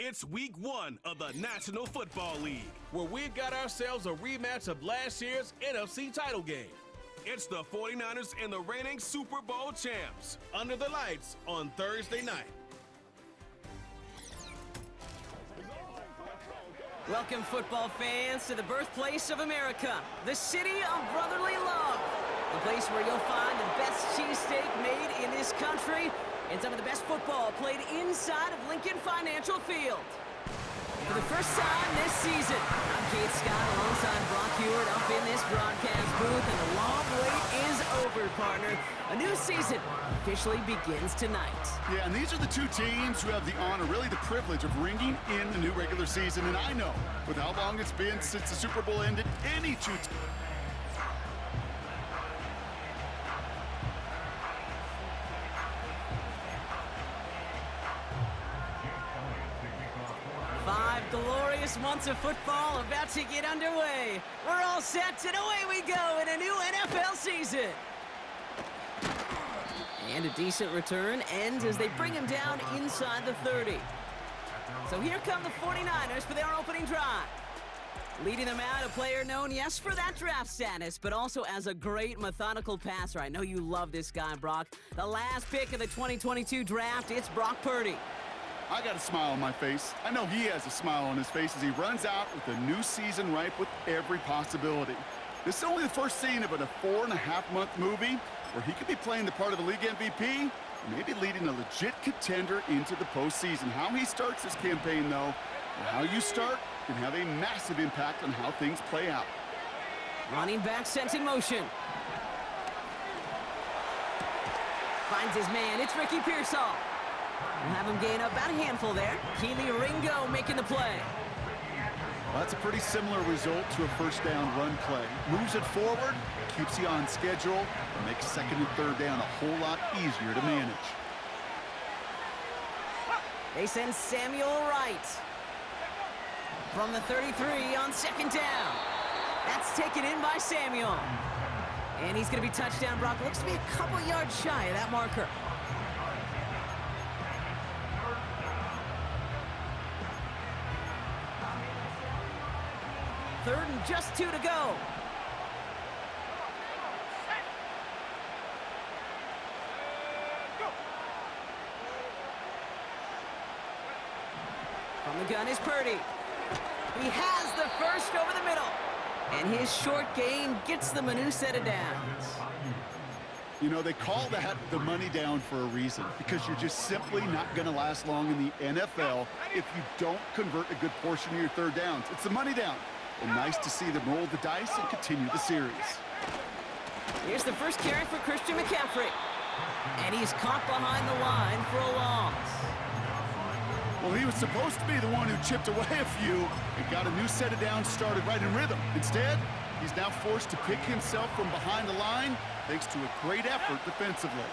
It's week 1 of the National Football League, where we've got ourselves a rematch of last year's NFC title game. It's the 49ers and the reigning Super Bowl champs. Under the lights on Thursday night. Welcome, football fans, to the birthplace of America, the city of brotherly love. The place where you'll find the best cheesesteak made in this country and some of the best football played inside of Lincoln Financial Field. For the first time this season, I'm Kate Scott alongside Brock Hewitt up in this broadcast booth, and the long wait is over, partner. A new season officially begins tonight. Yeah, and these are the two teams who have the honor, really the privilege of ringing in the new regular season. And I know, with how long it's been since the Super Bowl ended, any two teams. Glorious months of football about to get underway. We're all set, and away we go in a new NFL season. And a decent return ends as they bring him down inside the 30. So here come the 49ers for their opening drive. Leading them out, a player known, yes, for that draft status, but also as a great methodical passer. I know you love this guy, Brock. The last pick of the 2022 draft, it's Brock Purdy. I got a smile on my face. I know he has a smile on his face as he runs out with a new season ripe with every possibility. This is only the first scene of a 4.5-month movie where he could be playing the part of the league MVP, maybe leading a legit contender into the postseason. How he starts this campaign, though, or how you start, can have a massive impact on how things play out. Running back sent in motion. Finds his man. It's Ricky Pearsall. We'll have him gain up about a handful there. Keely Ringo making the play. Well, that's a pretty similar result to a first down run play. Moves it forward, keeps you on schedule, and makes second and third down a whole lot easier to manage. They send Samuel Wright from the 33 on second down. That's taken in by Samuel. And he's going to be touchdown. Brock looks to be a couple yards shy of that marker. Third and just 2 to go. From the gun is Purdy. He has the first over the middle. And his short gain gets them a new set of downs. You know, they call that the money down for a reason, because you're just simply not going to last long in the NFL if you don't convert a good portion of your third downs. It's the money down. And nice to see them roll the dice and continue the series. Here's the first carry for Christian McCaffrey. And he's caught behind the line for a loss. Well, he was supposed to be the one who chipped away a few and got a new set of downs started right in rhythm. Instead, he's now forced to pick himself from behind the line thanks to a great effort defensively.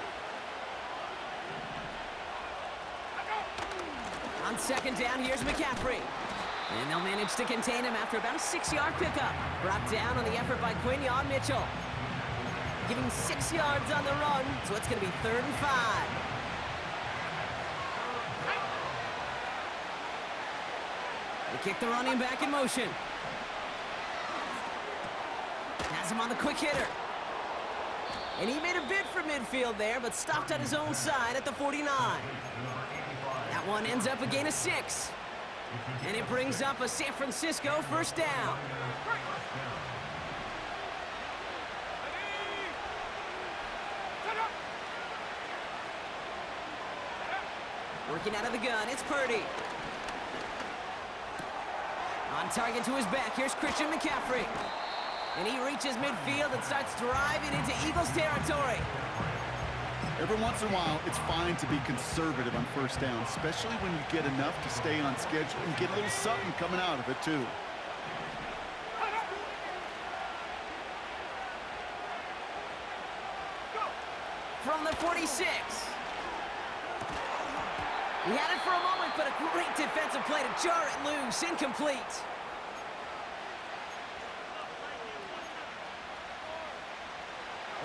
On second down, here's McCaffrey. And they'll manage to contain him after about a 6-yard pickup. Brought down on the effort by Quinyon Mitchell. Giving 6 yards on the run, so it's going to be 3rd and 5. They kick the running back in motion. Has him on the quick hitter. And he made a bid for midfield there, but stopped at his own side at the 49. That one ends up a gain of 6. And it brings up a San Francisco first down. Working out of the gun, it's Purdy. On target to his back, here's Christian McCaffrey. And he reaches midfield and starts driving into Eagles territory. Every once in a while, it's fine to be conservative on first down, especially when you get enough to stay on schedule and get a little something coming out of it, too. From the 46. He had it for a moment, but a great defensive play to jar it loose. Incomplete.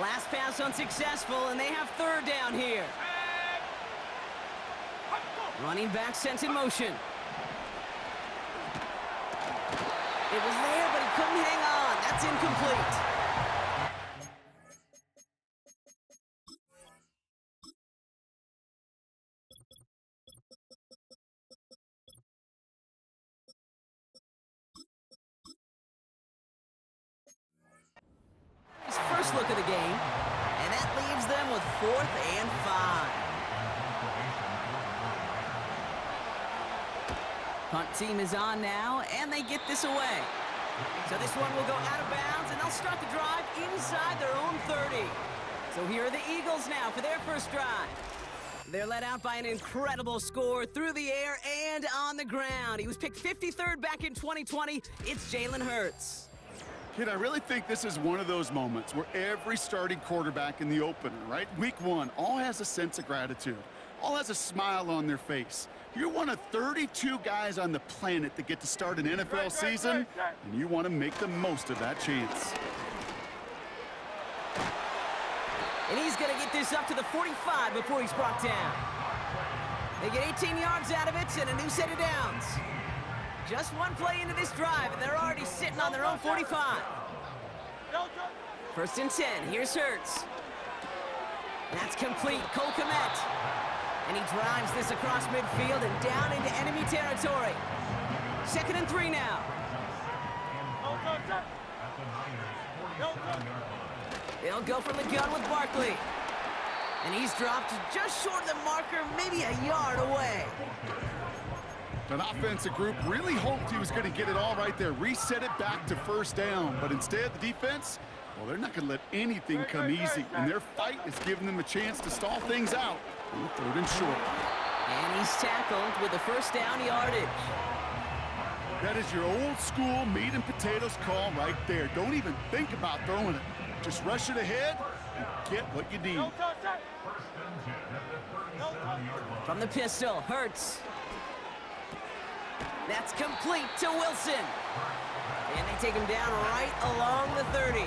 Last pass unsuccessful, and they have third down here. Running back sent in motion. It was there, but he couldn't hang on. That's incomplete. His first look of the game, and that leaves them with 4th and 5. Punt team is on now, and they get this away. So this one will go out of bounds, and they'll start the drive inside their own 30. So here are the Eagles now for their first drive. They're led out by an incredible score through the air and on the ground. He was picked 53rd back in 2020. It's Jalen Hurts. Kid, I really think this is one of those moments where every starting quarterback in the opener, right? Week 1, all has a sense of gratitude. All has a smile on their face. You're one of 32 guys on the planet that get to start an NFL season, and you want to make the most of that chance. And he's going to get this up to the 45 before he's brought down. They get 18 yards out of it and a new set of downs. Just one play into this drive, and they're already sitting on their own 45. 1st and 10. Here's Hurts. That's complete. Cole Kmet. And he drives this across midfield and down into enemy territory. 2nd and 3 now. They'll go from the gun with Barkley. And he's dropped just short of the marker, maybe a yard away. An offensive group really hoped he was going to get it all right there, reset it back to 1st down. But instead, the defense, well, they're not going to let anything come easy. And their fight is giving them a chance to stall things out on the 3rd and short. And he's tackled with the 1st down yardage. That is your old school meat and potatoes call right there. Don't even think about throwing it. Just rush it ahead and get what you need. From the pistol, Hurts. That's complete to Wilson. And they take him down right along the 30.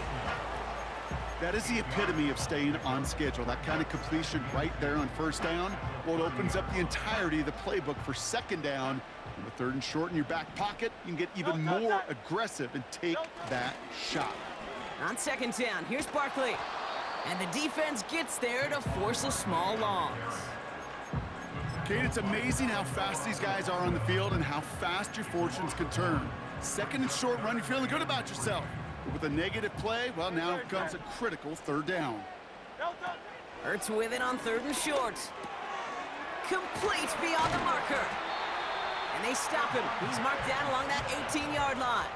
That is the epitome of staying on schedule. That kind of completion right there on 1st down. Well, it opens up the entirety of the playbook for 2nd down. On the 3rd and short in your back pocket, you can get even more aggressive and take that shot. On 2nd down, here's Barkley. And the defense gets there to force a small loss. Kate, it's amazing how fast these guys are on the field and how fast your fortunes can turn. 2nd and short run, you're feeling good about yourself. But with a negative play, well, now comes a critical 3rd down. Hurts with it on 3rd and short. Complete beyond the marker. And they stop him. He's marked down along that 18-yard line.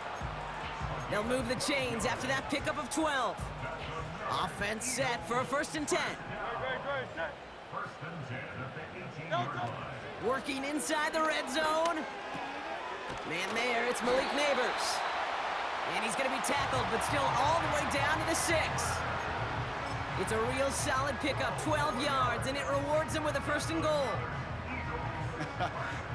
They'll move the chains after that pickup of 12. Offense set for a 1st and 10. Working inside the red zone. Man there, it's Malik Neighbors. And he's going to be tackled, but still all the way down to the 6. It's a real solid pickup, 12 yards, and it rewards him with a 1st and goal.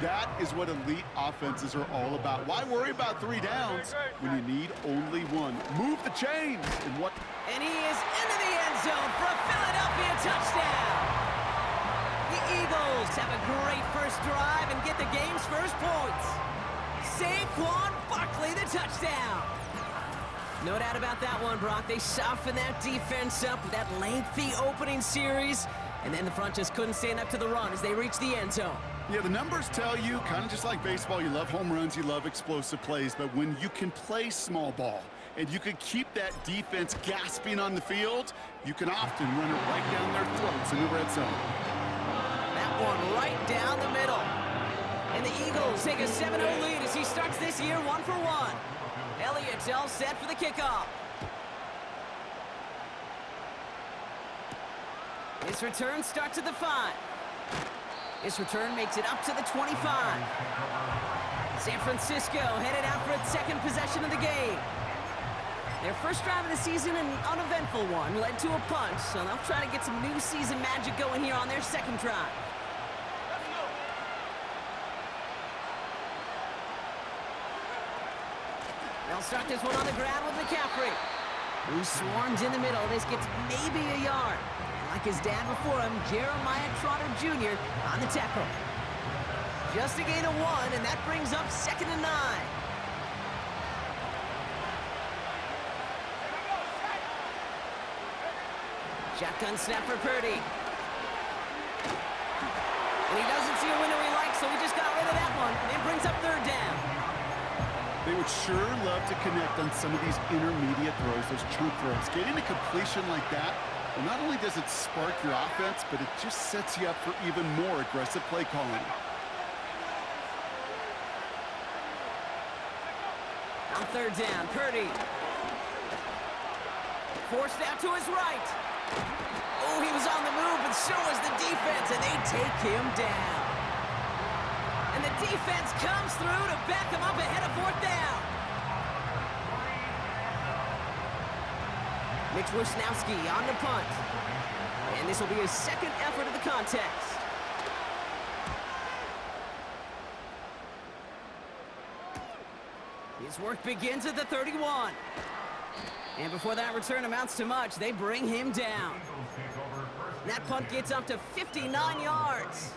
That is what elite offenses are all about. Why worry about 3 downs when you need only 1? Move the chains. And he is into the end zone for a Philadelphia touchdown. The Eagles have a great first drive and get the game's first points. Saquon Barkley, the touchdown. No doubt about that one, Brock. They softened that defense up with that lengthy opening series, and then the front just couldn't stand up to the run as they reached the end zone. Yeah, the numbers tell you, kind of just like baseball, you love home runs, you love explosive plays, but when you can play small ball and you can keep that defense gasping on the field, you can often run it right down their throats in the red zone. That one right down the middle. And the Eagles take a 7-0 lead as he starts this year 1-for-1. Elliott's all set for the kickoff. His return starts at the 5. His return makes it up to the 25. San Francisco headed out for its 2nd possession of the game. Their first drive of the season, an uneventful one, led to a punt, so they'll try to get some new season magic going here on their 2nd drive. They'll start this one on the ground with McCaffrey, who swarms in the middle. This gets maybe a yard. And like his dad before him, Jeremiah Trotter Jr. on the tackle. Just a gain of 1, and that brings up 2nd and 9. Shotgun snap for Purdy. And he doesn't see a window he likes, so he just got rid of that one. It brings up third down. They would sure love to connect on some of these intermediate throws, those chunk throws. Getting a completion like that, well, not only does it spark your offense, but it just sets you up for even more aggressive play calling. On third down, Purdy. Forced out to his right. Oh, he was on the move, but so was the defense, and they take him down. And the defense comes through to back him up ahead of fourth down. Mitch Wisnowski on the punt. And this will be his second effort of the contest. His work begins at the 31. And before that return amounts to much, they bring him down. That punt gets up to 59 yards.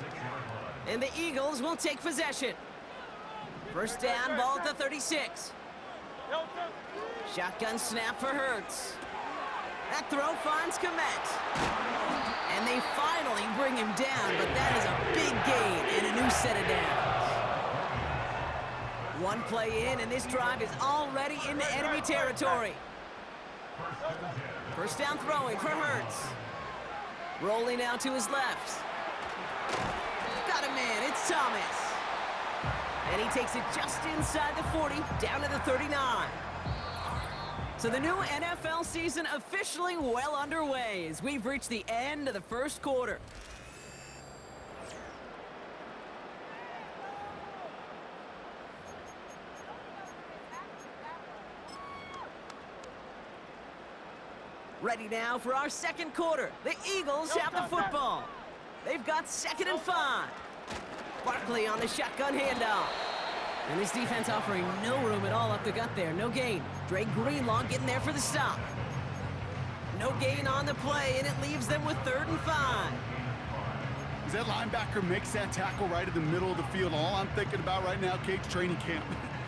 And the Eagles will take possession. First down, ball at the 36. Shotgun snap for Hurts. That throw finds Komet. And they finally bring him down, but that is a big gain and a new set of downs. One play in, and this drive is already into enemy territory. First down throwing for Hurts. Rolling out to his left. Got a man, it's Thomas. And he takes it just inside the 40, down to the 39. So the new NFL season officially well underway as we've reached the end of the first quarter. Ready now for our second quarter. The Eagles have the football. They've got 2nd and 5. Barkley on the shotgun handoff. And this defense offering no room at all up the gut there. No gain. Dre Greenlaw getting there for the stop. No gain on the play, and it leaves them with 3rd and 5. As that linebacker makes that tackle right in the middle of the field, all I'm thinking about right now, Kate's training camp.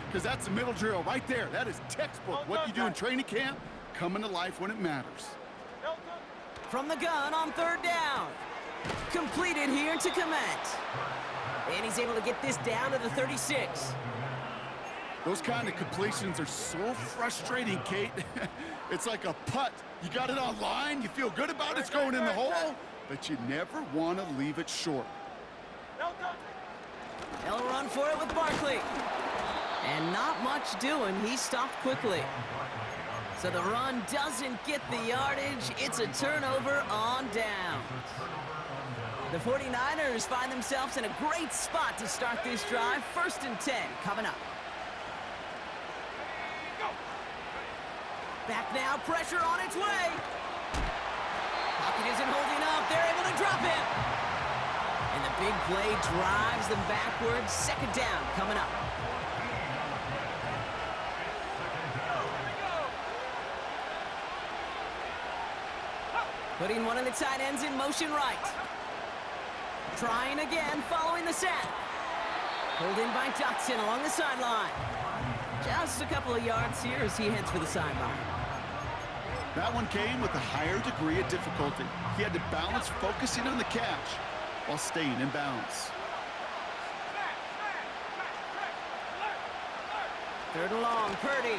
Because that's the middle drill right there. That is textbook. What you do in training camp, coming to life when it matters. From the gun on 3rd down. Completed here to Komet. And he's able to get this down to the 36. Those kind of completions are so frustrating, Kate. It's like a putt. You got it on line, you feel good about it's going in the hole, but you never want to leave it short. They'll run for it with Barkley. And not much doing. He stopped quickly. So the run doesn't get the yardage. It's a turnover on downs. The 49ers find themselves in a great spot to start this drive. 1st and 10 coming up. Back now, pressure on its way. Pocket isn't holding up. They're able to drop him. And the big play drives them backwards. 2nd down coming up. Putting one of the tight ends in motion right. Trying again, following the set. Pulled in by Dotson along the sideline. Just a couple of yards here as he heads for the sideline. That one came with a higher degree of difficulty. He had to balance focusing on the catch while staying in bounds. 3rd and long, Purdy.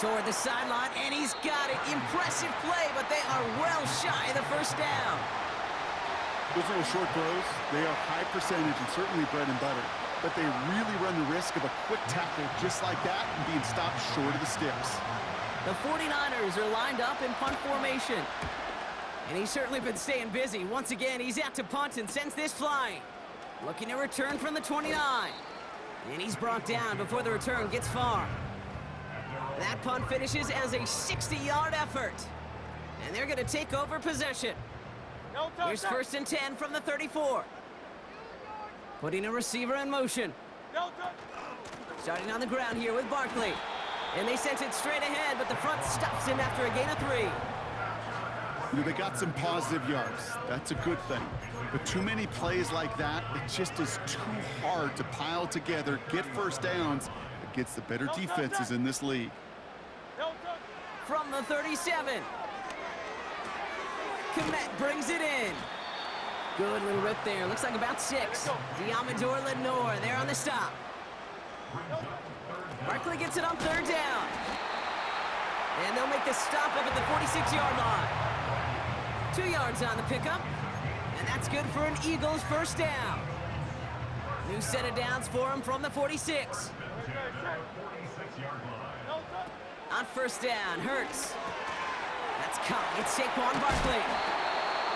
Toward the sideline, and he's got it. Impressive play, but they are well shy of the 1st down. Those little short throws, they are high percentage and certainly bread and butter. But they really run the risk of a quick tackle just like that and being stopped short of the sticks. The 49ers are lined up in punt formation. And he's certainly been staying busy. Once again, he's out to punt and sends this flying. Looking to return from the 29. And he's brought down before the return gets far. That punt finishes as a 60-yard effort. And they're going to take over possession. Here's 1st and 10 from the 34. Putting a receiver in motion. Starting on the ground here with Barkley. And they sent it straight ahead, but the front stops him after a gain of 3. You know, they got some positive yards. That's a good thing. But too many plays like that, it just is too hard to pile together, get 1st downs against the better defenses in this league. from the 37. Komet brings it in. Good little rip there. Looks like about 6. Diamador Lenore there on the stop. Barkley gets it on 3rd down. And they'll make the stop up at the 46-yard line. 2 yards on the pickup. And that's good for an Eagles first down. New set of downs for him from the 46. On 1st down, Hurts. That's caught. It's Saquon Barkley.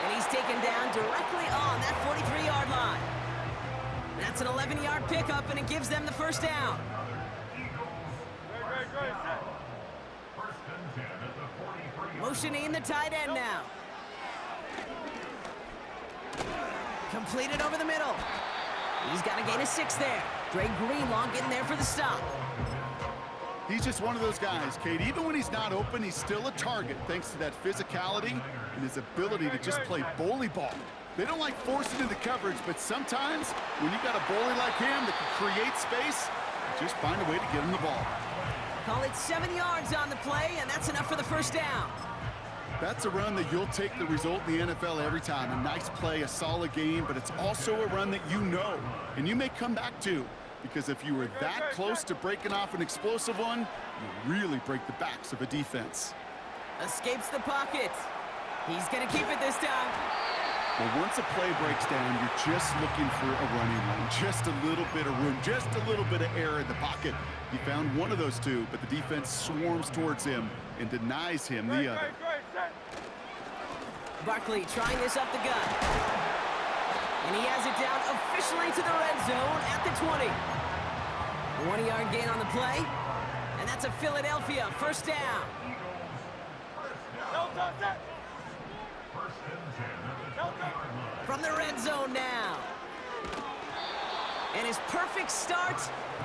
And he's taken down directly on that 43-yard line. That's an 11-yard pickup, and it gives them the first down. Motioning the tight end now. Completed over the middle. He's got a gain of 6 there. Dre Greenlaw getting there for the stop. He's just one of those guys, Kate. Even when he's not open, he's still a target thanks to that physicality and his ability to just play bully ball. They don't like forcing into coverage, but sometimes when you got a bully like him that can create space, just find a way to get him the ball. Call it 7 yards on the play, and that's enough for the first down. That's a run that you'll take the result in the NFL every time. A nice play, a solid game, but it's also a run that you know, and you may come back to, because if you were that close to breaking off an explosive one, you really break the backs of a defense. Escapes the pocket. He's going to keep it this time. Well, once a play breaks down, you're just looking for a running lane, just a little bit of room, just a little bit of air in the pocket. He found one of those two, but the defense swarms towards him and denies him the other. Barkley trying this up the gut. And he has it down officially to the red zone at the 20. 1-yard gain on the play. And that's a Philadelphia first down. From the red zone now. And his perfect start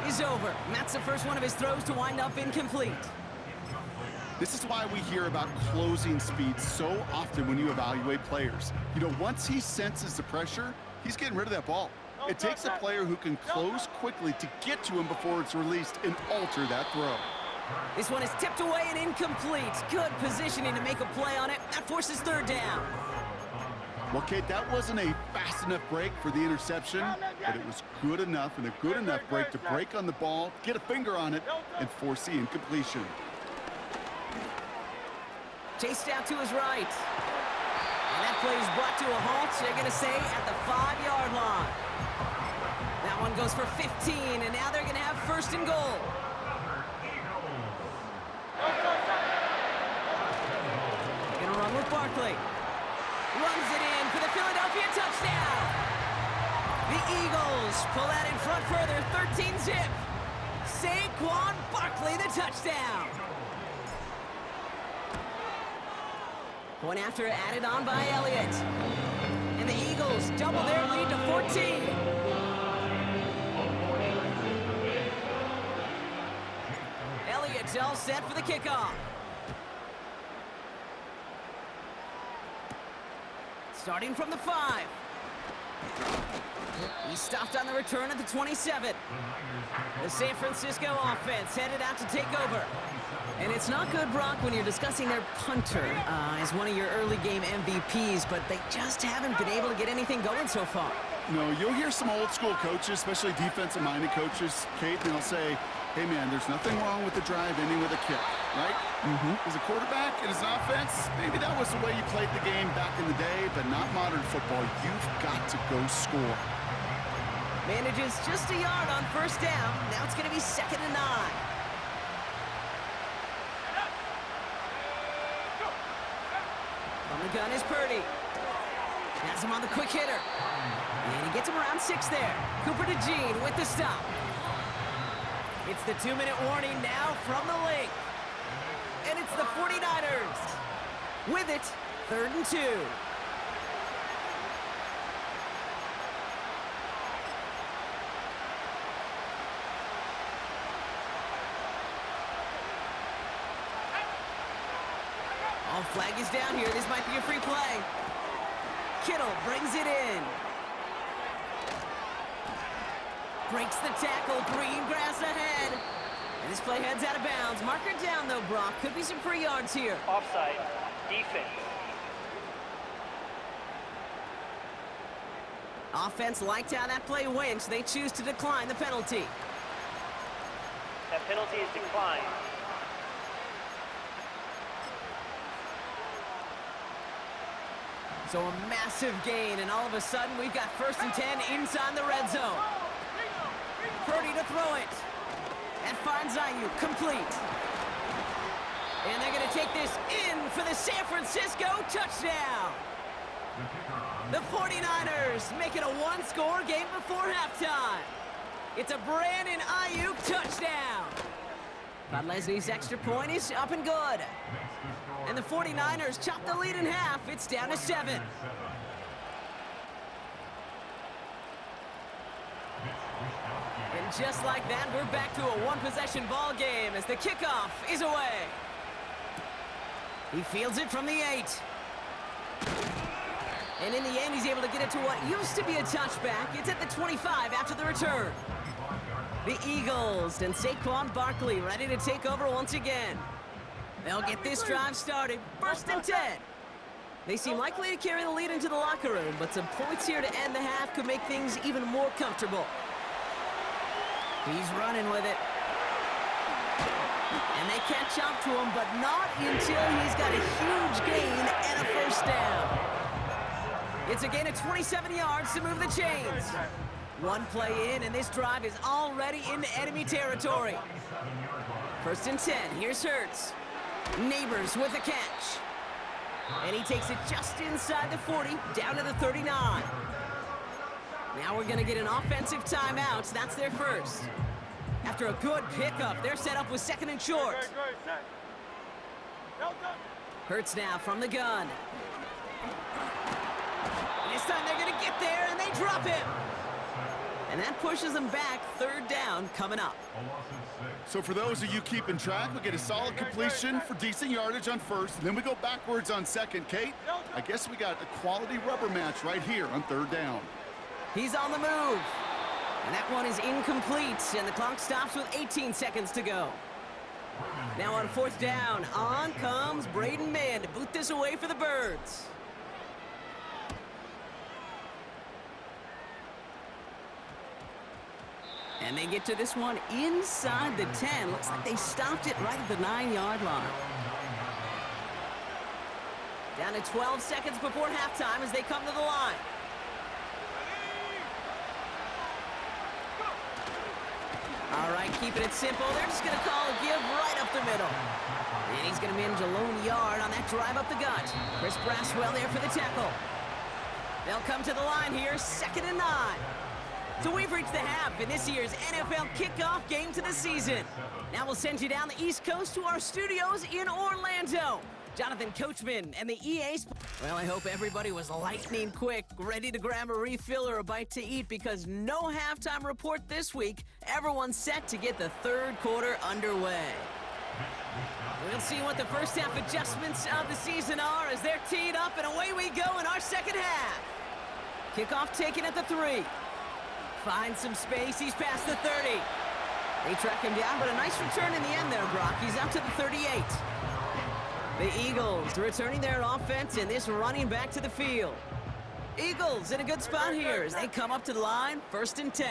is over. And that's the first one of his throws to wind up incomplete. This is why we hear about closing speed so often when you evaluate players. You know, once he senses the pressure, he's getting rid of that ball. It takes a player who can close quickly to get to him before it's released and alter that throw. This one is tipped away and incomplete. Good positioning to make a play on it. That forces 3rd down. Well, Kate, that wasn't a fast enough break for the interception, but it was good enough and a good enough break to break on the ball, get a finger on it, and force the incompletion. Chased out to his right. And that play is brought to a halt, they're going to say, at the 5-yard line. That one goes for 15, and now they're going to have 1st and goal. Going to run with Barkley. Runs it in for the Philadelphia touchdown. The Eagles pull that in front further, 13-zip. Saquon Barkley, the touchdown. Point after added on by Elliott. And the Eagles double their lead to 14. Elliott's all set for the kickoff. Starting from the 5. He stopped on the return at the 27. The San Francisco offense headed out to take over. And it's not good, Brock, when you're discussing their punter as one of your early game MVPs, but they just haven't been able to get anything going so far. No, you'll hear some old school coaches, especially defensive-minded coaches, Kate, and they'll say, hey, man, there's nothing wrong with the drive ending with a kick, right? As a quarterback and as an offense, maybe that was the way you played the game back in the day, but not modern football. You've got to go score. Manages just a yard on 1st down. Now it's going to be 2nd and 9. From the gun is Purdy. Has him on the quick hitter. And he gets him around 6 there. Cooper DeJean with the stop. It's the 2-minute warning now from the lake. And it's the 49ers. With it, 3rd and 2. Oh, flag is down here. This might be a free play. Kittle brings it in. Breaks the tackle. Green grass ahead. And this play heads out of bounds. Marker down, though, Brock. Could be some free yards here. Offside. Defense. Offense liked how that play went, so they choose to decline the penalty. That penalty is declined. So a massive gain, and all of a sudden we've got 1st and 10 inside the red zone. Purdy to throw it. That finds Ayuk, complete. And they're going to take this in for the San Francisco touchdown. The 49ers make it a one-score game before halftime. It's a Brandon Ayuk touchdown. But Leslie's extra point is up and good. And the 49ers chop the lead in half. It's down to 7. And just like that, we're back to a one-possession ball game as the kickoff is away. He fields it from the 8. And in the end, he's able to get it to what used to be a touchback. It's at the 25 after the return. The Eagles and Saquon Barkley ready to take over once again. They'll get this drive started. 1st and 10. They seem likely to carry the lead into the locker room, but some points here to end the half could make things even more comfortable. He's running with it. And they catch up to him, but not until he's got a huge gain and a 1st down. It's a gain of 27 yards to move the chains. One play in, and this drive is already into enemy territory. 1st and 10. Here's Hurts. Neighbors with a catch. And he takes it just inside the 40, down to the 39. Now we're going to get an offensive timeout. That's their first. After a good pickup, they're set up with 2nd and short. Hurts now from the gun. And this time they're going to get there, and they drop him. And that pushes them back. 3rd down coming up. So for those of you keeping track, we get a solid completion for decent yardage on 1st, and then we go backwards on 2nd. Kate, I guess we got a quality rubber match right here on 3rd down. He's on the move. And that one is incomplete, and the clock stops with 18 seconds to go. Now on 4th down, on comes Braden Mann to boot this away for the Birds. And they get to this one inside the 10. Looks like they stopped it right at the 9-yard line. Down to 12 seconds before halftime as they come to the line. All right, keeping it simple. They're just going to call a give right up the middle. And he's going to manage a lone yard on that drive up the gut. Chris Braswell there for the tackle. They'll come to the line here, 2nd and 9. So we've reached the half in this year's NFL kickoff game to the season. Now we'll send you down the East Coast to our studios in Orlando. Jonathan Coachman and the EA. Well, I hope everybody was lightning quick, ready to grab a refill or a bite to eat, because no halftime report this week. Everyone's set to get the 3rd quarter underway. We'll see what the first half adjustments of the season are as they're teed up, and away we go in our 2nd half. Kickoff taken at the 3. Finds some space. He's past the 30. They track him down, but a nice return in the end there, Brock. He's up to the 38. The Eagles returning their offense and this running back to the field. Eagles in a good spot here as they come up to the line, 1st and 10.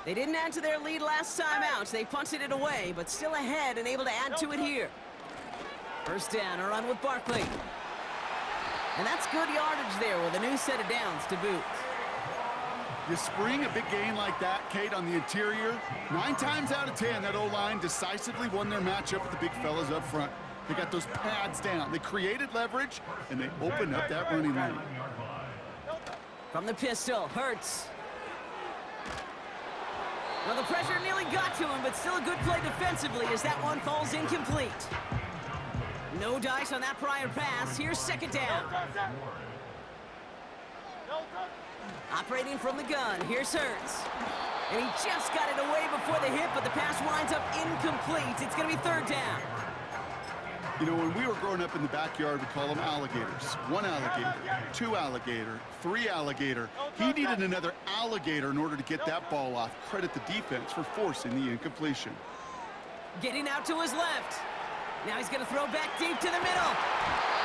They didn't add to their lead last time out. They punted it away, but still ahead and able to add to it here. 1st down, a run with Barkley. And that's good yardage there with a new set of downs to boot. You spring a big gain like that, Kate, on the interior. 9 times out of 10, that O-line decisively won their matchup with the big fellas up front. They got those pads down. They created leverage, and they opened up that running lane. From the pistol, Hurts. Well, the pressure nearly got to him, but still a good play defensively as that one falls incomplete. No dice on that prior pass. Here's 2nd down. Operating from the gun, here's Hurts. And he just got it away before the hit, but the pass winds up incomplete. It's going to be 3rd down. You know, when we were growing up in the backyard, we call them alligators. 1 alligator, 2 alligator, 3 alligator. He needed another alligator in order to get that ball off. Credit the defense for forcing the incompletion. Getting out to his left. Now he's going to throw back deep to the middle.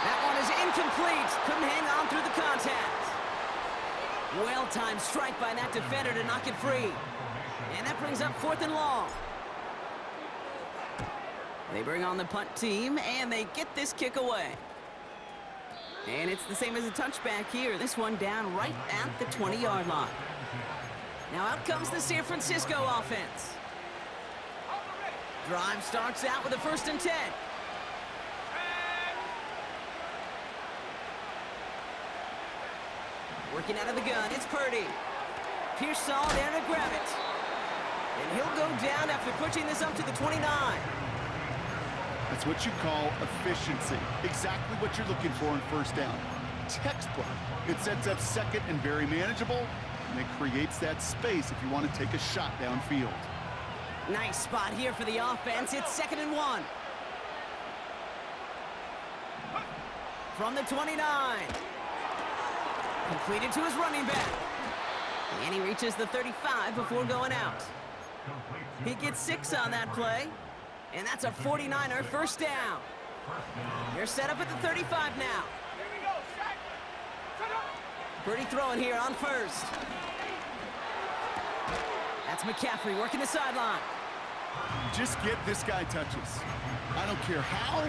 That one is incomplete. Couldn't hang on through the contact. Well-timed strike by that defender to knock it free. And that brings up 4th and long. They bring on the punt team, and they get this kick away. And it's the same as a touchback here. This one down right at the 20-yard line. Now out comes the San Francisco offense. Drive starts out with a 1st and 10. Working out of the gun, it's Purdy. Pearsall there to grab it. And he'll go down after pushing this up to the 29. That's what you call efficiency. Exactly what you're looking for in 1st down. Textbook. It sets up 2nd and very manageable, and it creates that space if you want to take a shot downfield. Nice spot here for the offense. It's 2nd and 1. From the 29. Completed to his running back. And he reaches the 35 before going out. He gets 6 on that play. And that's a 49er 1st down. You're set up at the 35 now. Purdy throwing here on 1st. That's McCaffrey working the sideline. Just get this guy touches. I don't care how,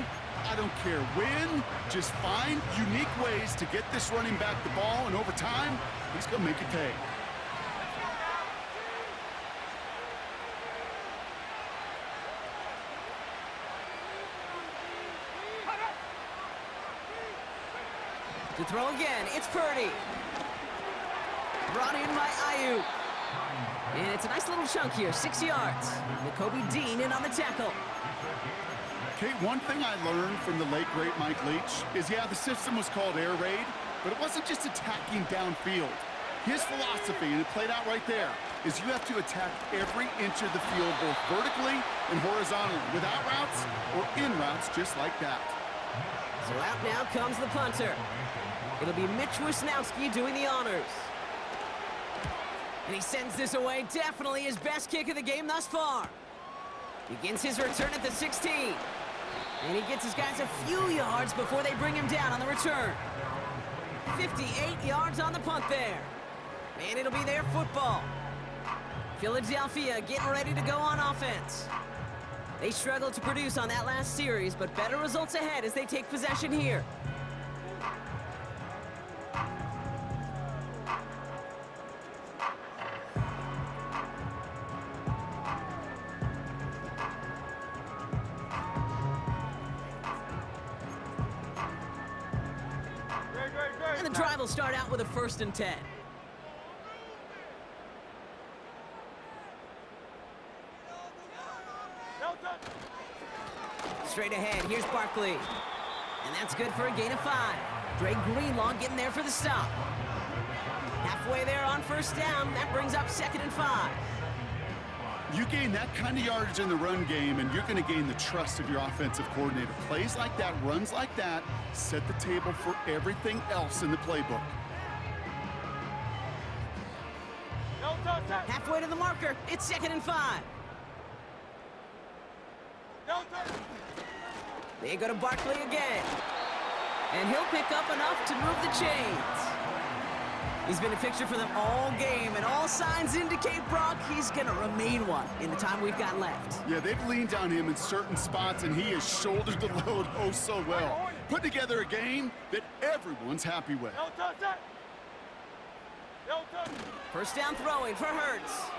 I don't care when. Just find unique ways to get this running back the ball, and over time, he's going to make it pay. To throw again, it's Purdy. Brought in by Ayuk. And it's a nice little chunk here, 6 yards. Kobe Dean in on the tackle. Okay, one thing I learned from the late, great Mike Leach is, yeah, the system was called air raid, but it wasn't just attacking downfield. His philosophy, and it played out right there, is you have to attack every inch of the field, both vertically and horizontally, without routes or in routes just like that. So out now comes the punter. It'll be Mitch Wisnowski doing the honors. And he sends this away. Definitely his best kick of the game thus far. Begins his return at the 16. And he gets his guys a few yards before they bring him down on the return. 58 yards on the punt there. And it'll be their football. Philadelphia getting ready to go on offense. They struggled to produce on that last series, but better results ahead as they take possession here. And the drive will start out with a 1st and 10. Straight ahead, here's Barkley. And that's good for a gain of 5. Dre Greenlaw getting there for the stop. Halfway there on 1st down, that brings up 2nd and 5. You gain that kind of yardage in the run game, and you're going to gain the trust of your offensive coordinator. Plays like that, runs like that, set the table for everything else in the playbook. Halfway to the marker, it's 2nd and 5. They go to Barkley again. And he'll pick up enough to move the chains. He's been a fixture for them all game, and all signs indicate, Brock, he's going to remain one in the time we've got left. Yeah, they've leaned on him in certain spots, and he has shouldered the load oh so well. Put together a game that everyone's happy with. 1st down throwing for Hurts.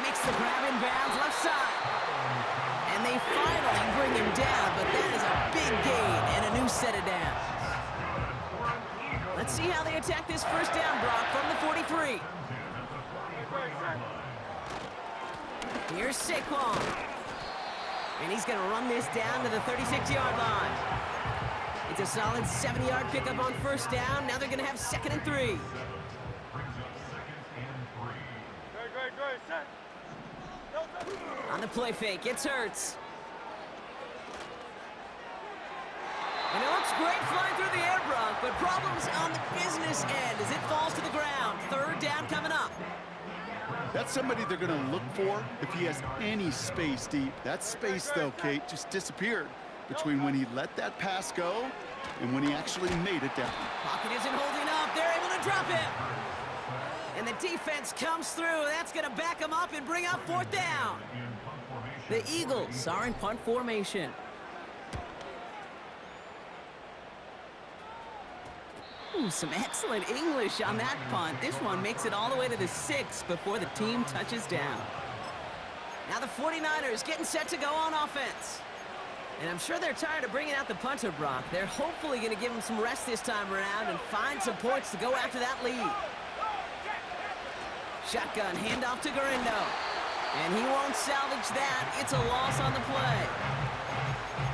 Makes the grab in bounds left side. And they finally bring him down, but that is a big gain and a new set of downs. Let's see how they attack this 1st down, Brock, from the 43. Here's Saquon. And he's going to run this down to the 36-yard line. It's a solid 7-yard pickup on 1st down. Now they're going to have 2nd and 3. On the play fake, it's Hurts. And it looks great flying through the air, Brock, but problems on the business end as it falls to the ground. 3rd down coming up. That's somebody they're going to look for if he has any space deep. That space, though, Kate, just disappeared between when he let that pass go and when he actually made it down. Pocket isn't holding up. They're able to drop him. And the defense comes through. That's going to back him up and bring up 4th down. The Eagles are in punt formation. Ooh, some excellent English on that punt. This one makes it all the way to the 6 before the team touches down. Now the 49ers getting set to go on offense. And I'm sure they're tired of bringing out the punter, Brock. They're hopefully going to give him some rest this time around and find some points to go after that lead. Shotgun handoff to Garindo. And he won't salvage that. It's a loss on the play.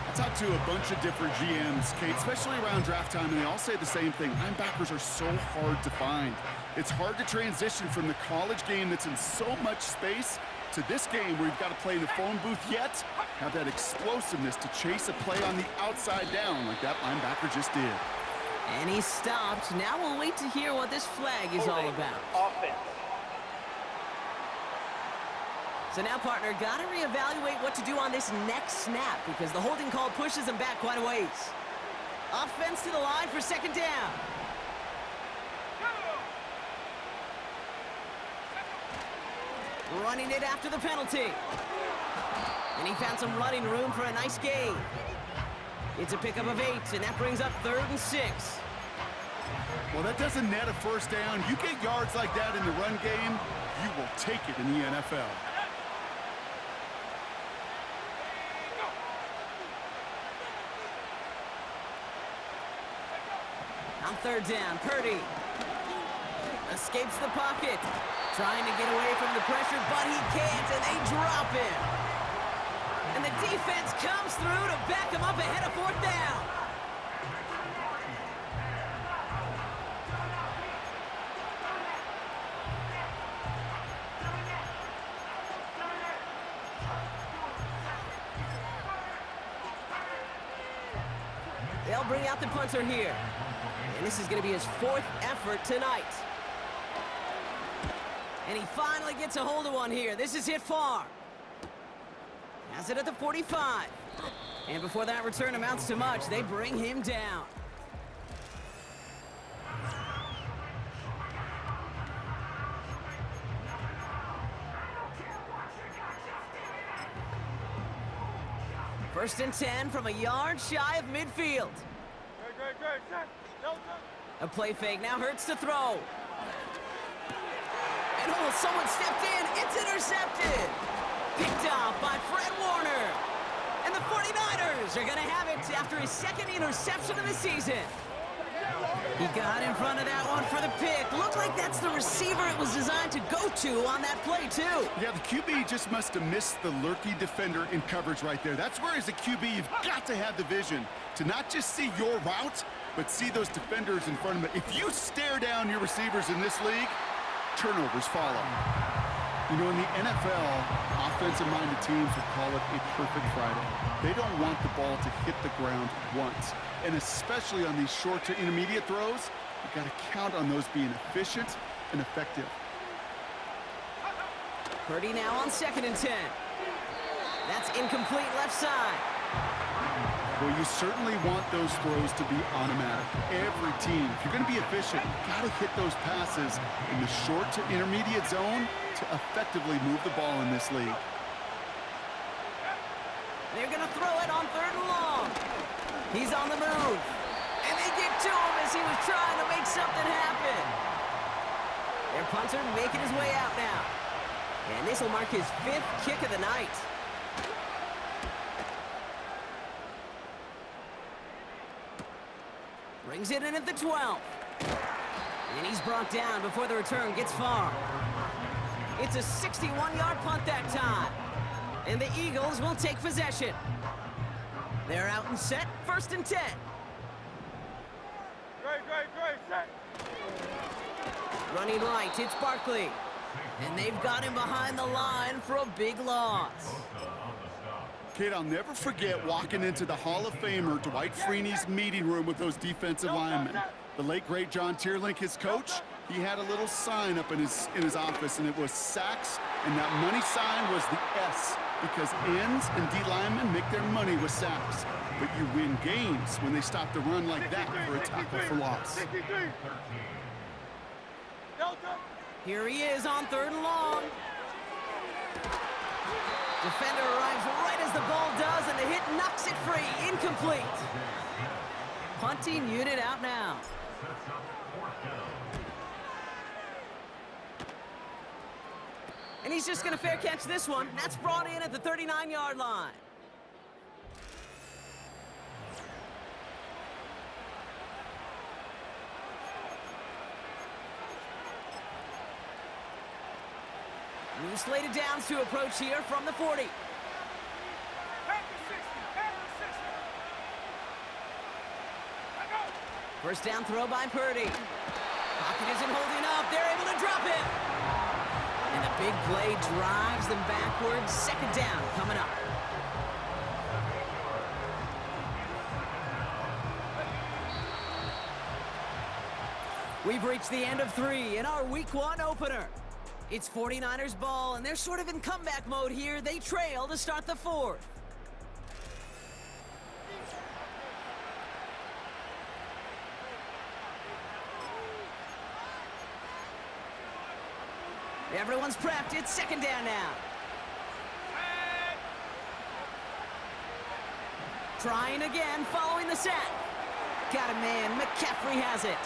I talked to a bunch of different GMs, Kate, especially around draft time, and they all say the same thing. Linebackers are so hard to find. It's hard to transition from the college game that's in so much space to this game where you've got to play in the phone booth yet have that explosiveness to chase a play on the outside down like that linebacker just did. And he stopped. Now we'll wait to hear what this flag is all about. Offense. So now, partner, got to reevaluate what to do on this next snap because the holding call pushes him back quite a ways. Offense to the line for 2nd down. Running it after the penalty. And he found some running room for a nice gain. It's a pickup of 8, and that brings up 3rd and 6. Well, that doesn't net a 1st down. You get yards like that in the run game, you will take it in the NFL. On 3rd down, Purdy escapes the pocket, trying to get away from the pressure, but he can't, and they drop him. And the defense comes through to back him up ahead of 4th down. They'll bring out the punter here. And this is going to be his 4th effort tonight. And he finally gets a hold of one here. This is hit far. Has it at the 45. And before that return amounts to much, they bring him down. First and 10 from a yard shy of midfield. A play fake now hurts to throw. And oh, someone stepped in. It's intercepted. Picked off by Fred Warner. And the 49ers are going to have it after his 2nd interception of the season. He got in front of that one for the pick. Looked like that's the receiver it was designed to go to on that play, too. Yeah, the QB just must have missed the lurky defender in coverage right there. That's where, as a QB, you've got to have the vision to not just see your route, but see those defenders in front of it. If you stare down your receivers in this league, turnovers follow. You know, in the NFL, offensive-minded teams would call it a perfect Friday. They don't want the ball to hit the ground once. And especially on these short to intermediate throws, you've got to count on those being efficient and effective. Purdy now on 2nd and 10. That's incomplete left side. Well, you certainly want those throws to be automatic. Every team, if you're going to be efficient, you've got to hit those passes in the short to intermediate zone to effectively move the ball in this league. They're going to throw it on 3rd and long. He's on the move. And they get to him as he was trying to make something happen. Their punter making his way out now. And this will mark his 5th kick of the night. Brings it in at the 12. And he's brought down before the return gets far. It's a 61-yard punt that time. And the Eagles will take possession. They're out and set, 1st and 10. Great, set. Running right, it's Barkley. And they've got him behind the line for a big loss. Kid, I'll never forget walking into the Hall of Famer Dwight Freeney's meeting room with those defensive linemen. The late, great John Tierlink, his coach, he had a little sign up in his office, and it was sacks, and that money sign was the S, because ends and D linemen make their money with sacks. But you win games when they stop the run like that for a tackle for loss. Here he is on 3rd and long. Defender arrives right as the ball does, and the hit knocks it free. Incomplete. Punting unit out now. And he's just going to fair catch this one. That's brought in at the 39-yard line. New slated downs to approach here from the 40. First down throw by Purdy. Pocket isn't holding up. They're able to drop it. And the big play drives them backwards. 2nd down coming up. We've reached the end of 3 in our Week 1 opener. It's 49ers ball, and they're sort of in comeback mode here. They trail to start the 4th. Everyone's prepped. It's 2nd down now. Trying again, following the sack. Got a man. McCaffrey has it.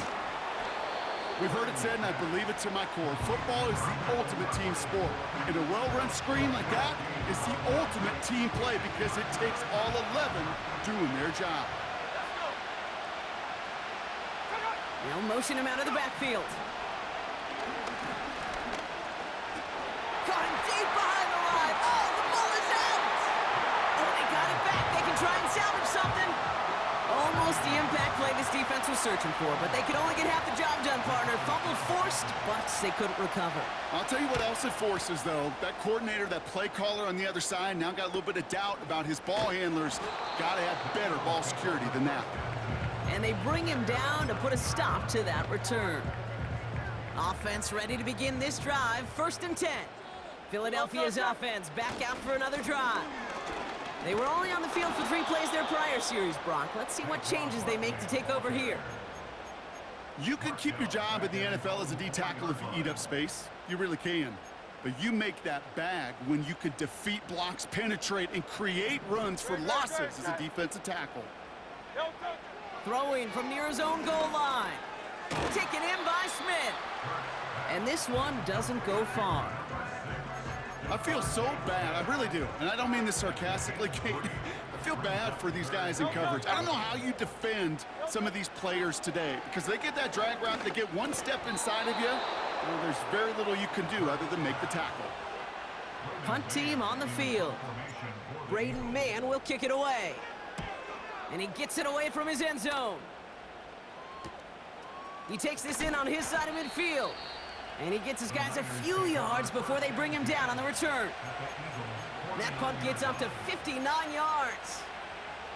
We've heard it said, and I believe it to my core, football is the ultimate team sport. And a well-run screen like that is the ultimate team play because it takes all 11 doing their job. They'll motion him out of the backfield. Caught him deep behind the line. Oh, the ball is out! Oh, they got it back. They can try and salvage something. Almost the impact play this defense was searching for, but they could only get half the job done, partner. Fumble forced, but they couldn't recover. I'll tell you what else it forces, though. That coordinator, that play caller on the other side, now got a little bit of doubt about his ball handlers. Got to have better ball security than that. And they bring him down to put a stop to that return. Offense ready to begin this drive. 1st and 10. Philadelphia's offense back out for another drive. They were only on the field for 3 plays their prior series, Brock. Let's see what changes they make to take over here. You can keep your job in the NFL as a D tackle if you eat up space. You really can. But you make that bag when you could defeat blocks, penetrate, and create runs for losses as a defensive tackle. Throwing from near his own goal line. Taken in by Smith. And this one doesn't go far. I feel so bad, I really do. And I don't mean this sarcastically, Kate. I feel bad for these guys in coverage. I don't know how you defend some of these players today because they get that drag route, they get one step inside of you, well, there's very little you can do other than make the tackle. Punt team on the field. Braden Mann will kick it away. And he gets it away from his end zone. He takes this in on his side of midfield. And he gets his guys a few yards before they bring him down on the return. That punt gets up to 59 yards.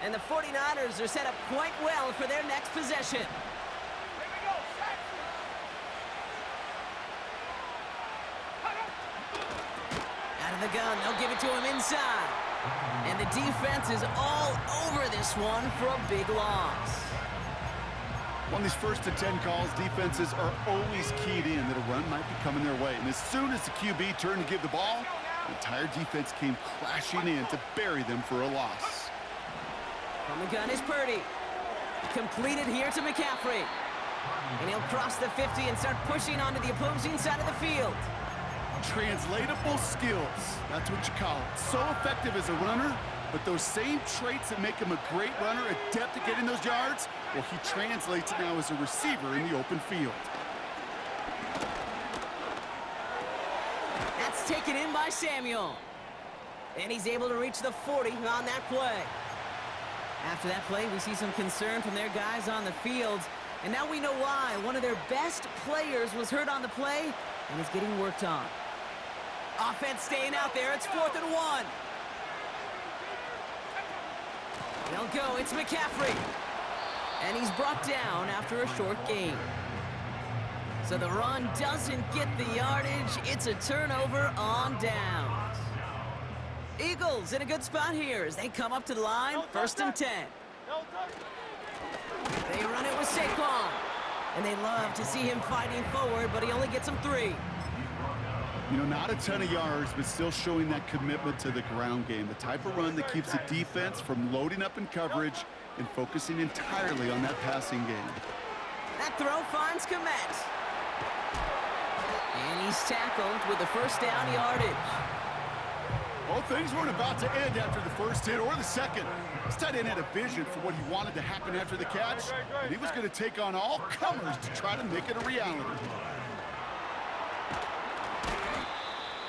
And the 49ers are set up quite well for their next possession. Out of the gun, they'll give it to him inside. And the defense is all over this one for a big loss. On these 1st and 10 calls, defenses are always keyed in that a run might be coming their way. And as soon as the QB turned to give the ball, the entire defense came crashing in to bury them for a loss. From the gun is Purdy. Completed here to McCaffrey. And he'll cross the 50 and start pushing onto the opposing side of the field. Translatable skills, that's what you call it. So effective as a runner, but those same traits that make him a great runner, adept at getting those yards, well, he translates it now as a receiver in the open field. That's taken in by Samuel. And he's able to reach the 40 on that play. After that play, we see some concern from their guys on the field. And now we know why. One of their best players was hurt on the play and is getting worked on. Offense staying out there. It's 4th and 1. They'll go. It's McCaffrey. And he's brought down after a short gain. So the run doesn't get the yardage. It's a turnover on downs. Eagles in a good spot here as they come up to the line, 1st and 10. They run it with Saquon. And they love to see him fighting forward, but he only gets them 3. You know, not a ton of yards, but still showing that commitment to the ground game. The type of run that keeps the defense from loading up in coverage and focusing entirely on that passing game. That throw finds Komet. And he's tackled with the 1st down yardage. Well, things weren't about to end after the first hit or the second. This tight end had a vision for what he wanted to happen after the catch, and he was going to take on all comers to try to make it a reality.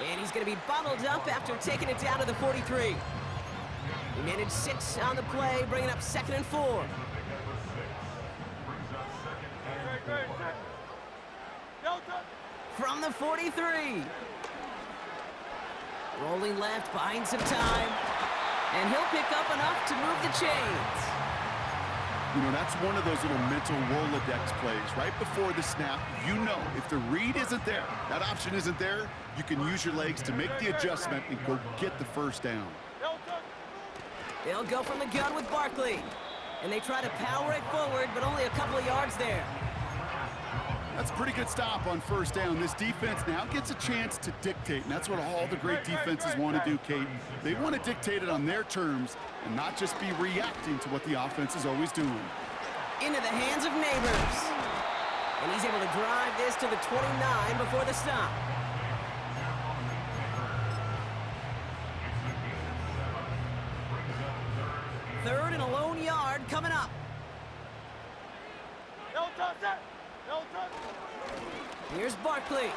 And he's going to be bottled up after taking it down to the 43. He managed 6 on the play, bringing up 2nd and 4. From the 43. Rolling left, buying some time. And he'll pick up enough to move the chains. You know, that's one of those little mental Rolodex plays. Right before the snap, you know if the read isn't there, that option isn't there, you can use your legs to make the adjustment and go get the 1st down. They'll go from the gun with Barkley. And they try to power it forward, but only a couple of yards there. That's a pretty good stop on 1st down. This defense now gets a chance to dictate, and that's what all the great defenses want to do, Kate. They want to dictate it on their terms and not just be reacting to what the offense is always doing. Into the hands of Neighbors. And he's able to drive this to the 29 before the stop. Third and a lone yard coming up. Here's Barkley.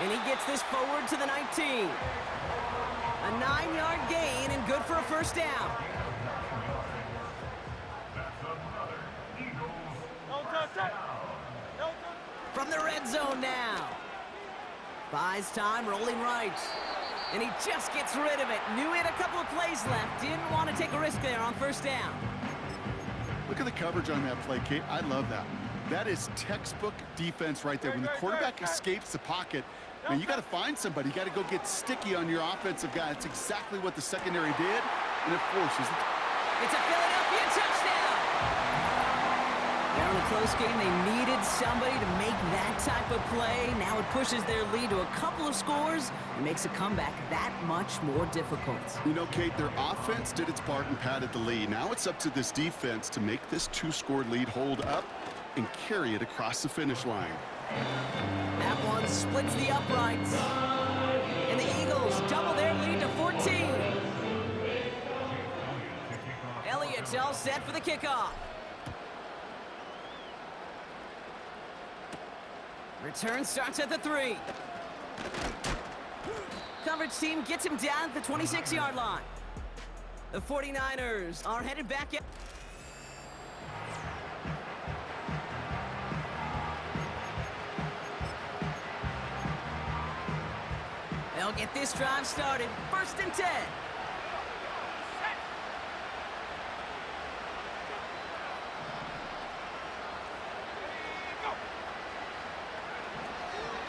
And he gets this forward to the 19. A 9-yard gain and good for a 1st down. From the red zone now. Buys time, rolling right. And he just gets rid of it. Knew he had a couple of plays left. Didn't want to take a risk there on 1st down. Look at the coverage on that play, Kate. I love that. That is textbook defense right there. When the quarterback escapes the pocket, man, you got to find somebody. You got to go get sticky on your offensive guy. That's exactly what the secondary did, and it forces it. It's a Philadelphia touchdown. Now in a close game, they needed somebody to make that type of play. Now it pushes their lead to a couple of scores and makes a comeback that much more difficult. You know, Kate, their offense did its part and padded the lead. Now it's up to this defense to make this 2-score lead hold up and carry it across the finish line. That one splits the uprights. And the Eagles double their lead to 14. Elliott's all set for the kickoff. Return starts at the 3. Coverage team gets him down at the 26-yard line. The 49ers are headed back in. They'll get this drive started. 1st and 10.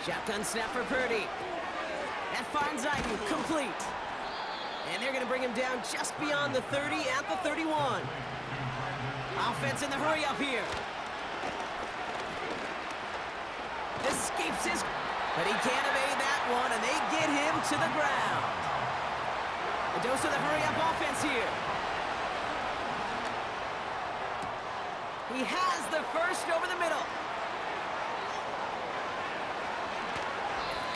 Shotgun snap for Purdy. That finds Ayuk complete. And they're going to bring him down just beyond the 30 at the 31. Offense in the hurry up here. Escapes his... But he can't evade that one, and they get him to the ground. A dose of the hurry-up offense here. He has the first over the middle.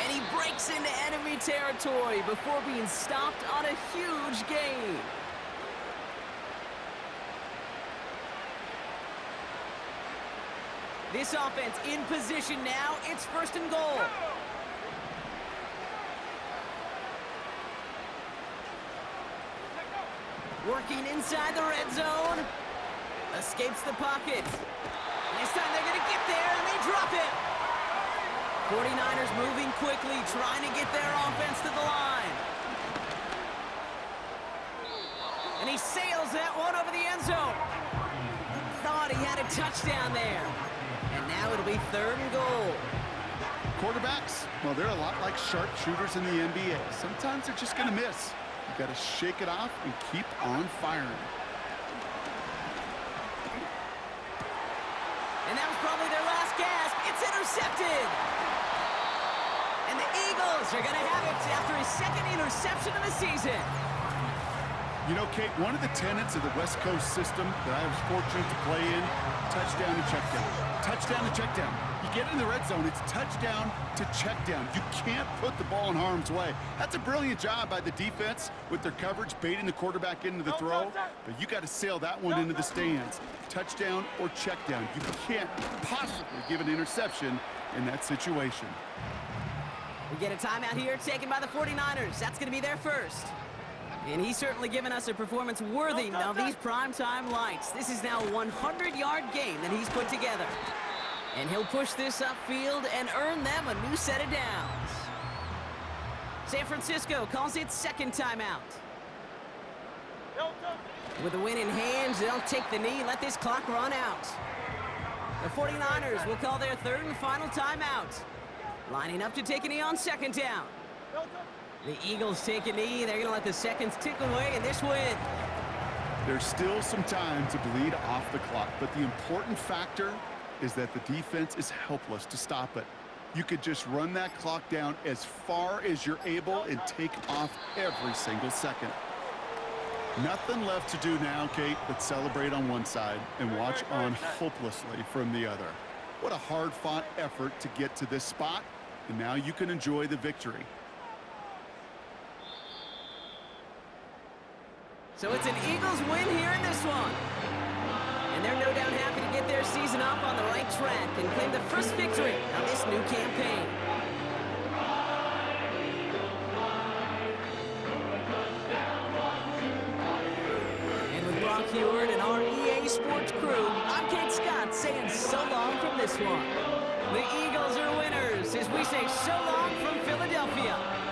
And he breaks into enemy territory before being stopped on a huge gain. This offense in position now. It's 1st and goal. Working inside the red zone. Escapes the pocket. This time they're going to get there, and they drop it. 49ers moving quickly, trying to get their offense to the line. And he sails that one over the end zone. thought he had a touchdown there. And now it'll be 3rd and goal. Quarterbacks, well, they're a lot like sharpshooters in the NBA. Sometimes they're just going to miss. You got to shake it off and keep on firing. And that was probably their last gasp. It's intercepted. And the Eagles are going to have it after his 2nd interception of the season. You know, Kate, one of the tenets of the West Coast system that I was fortunate to play in, touchdown to check down. Touchdown to check down. You get in the red zone, it's touchdown to check down. You can't put the ball in harm's way. That's a brilliant job by the defense with their coverage, baiting the quarterback into the throw. But you got to sail that one into the stands. Touchdown or check down. You can't possibly give an interception in that situation. We get a timeout here taken by the 49ers. That's going to be their first. And he's certainly given us a performance worthy of these primetime lights. This is now a 100-yard game that he's put together. And he'll push this upfield and earn them a new set of downs. San Francisco calls it 2nd timeout. With the win in hands, they'll take the knee and let this clock run out. The 49ers will call their 3rd and final timeout. Lining up to take a knee on 2nd down. The Eagles take a knee. They're going to let the seconds tick away in this win. There's still some time to bleed off the clock, but the important factor is that the defense is helpless to stop it. You could just run that clock down as far as you're able and take off every single second. Nothing left to do now, Kate, but celebrate on one side and watch on hopelessly from the other. What a hard-fought effort to get to this spot, and now you can enjoy the victory. So it's an Eagles win here in this one. And they're no doubt happy to get their season off on the right track and claim the first victory of this new campaign. And with Brock Heward and our EA Sports crew, I'm Kate Scott saying so long from this one. The Eagles are winners as we say so long from Philadelphia.